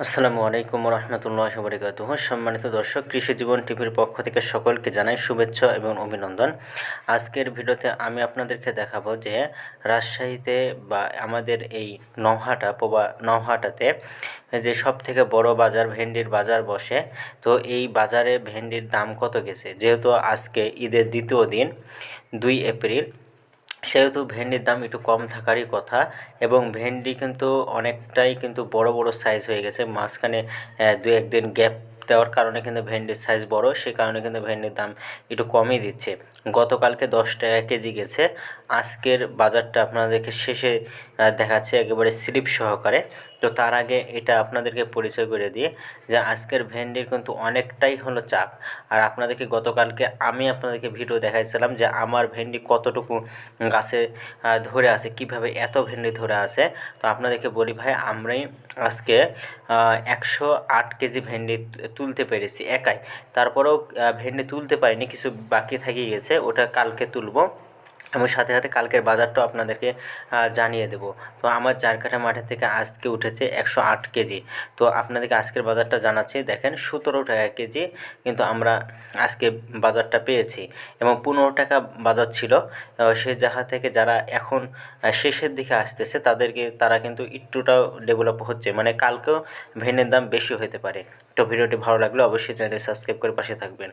আসসালামু আলাইকুম রহমতুল্লাহি ওয়া বারাকাতুহু। সম্মানিত দর্শক, কৃষি জীবন টিভির পক্ষ থেকে সকলকে জানাই শুভেচ্ছা এবং অভিনন্দন। আজকের ভিডিওতে আমি আপনাদেরকে দেখাবো যে রাজশাহীতে বা আমাদের এই নওহাটাতে যে সবথেকে বড় বাজার, ভেন্ডির বাজার বসে। তো এই বাজারে ভেন্ডির দাম কত গেছে, যেহেতু আজকে ঈদের দ্বিতীয় দিন 2 এপ্রিল, সেহেতু ভেন্ডির দাম একটু কম থাকারই কথা। এবং ভেন্ডি কিন্তু অনেকটাই কিন্তু বড় বড় সাইজ হয়ে গেছে, মাঝখানে 2-1 দিন গ্যাপ দেওয়ার কারণে কিন্তু ভেন্ডির সাইজ বড়, সে কারণে কিন্তু ভেন্ডির দাম একটু কমই দিচ্ছে। গতকালকে 10 টাকা কেজি গেছে। আজকের বাজারটা আপনাদেরকে শেষে দেখাচ্ছে একেবারে স্লিপ সহকারে। তো তার আগে এটা আপনাদেরকে পরিচয় করে দিই যে আজকের ভেন্ডির কিন্তু অনেকটাই হলো চাপ। আর আপনাদেরকে গতকালকে আমি আপনাদেরকে ভিডিও দেখাইছিলাম যে আমার ভেন্ডি কতটুকু গাছে ধরে আছে, কিভাবে এত ভেন্ডি ধরে আছে। তো আপনাদেরকে বলি ভাই, আমরাই আজকে 108 কেজি ভেন্ডি তুলতে পেরেছি একাই। তারপরেও ভেন্ডি তুলতে পারিনি, কিছু বাকি থেকে গেছে, ওটা কালকে তুলবো। এবং সাথে সাথে কালকের বাজারটাও আপনাদেরকে জানিয়ে দেবো। তো আমার 4 কাঠা মাঠের থেকে আজকে উঠেছে 108 কেজি। তো আপনাদেরকে আজকের বাজারটা জানাচ্ছি, দেখেন 17 টাকা কেজি কিন্তু আমরা আজকে বাজারটা পেয়েছি। এবং 15 টাকা বাজার ছিল। সেই জায়গা থেকে যারা এখন শেষের দিকে আসতেছে তারা কিন্তু একটুটাও ডেভেলপ হচ্ছে, মানে কালকেও ভেন্ডির দাম বেশি হতে পারে। তো ভিডিওটি ভালো লাগলে অবশ্যই চ্যানেলটি সাবস্ক্রাইব করে পাশে থাকবেন।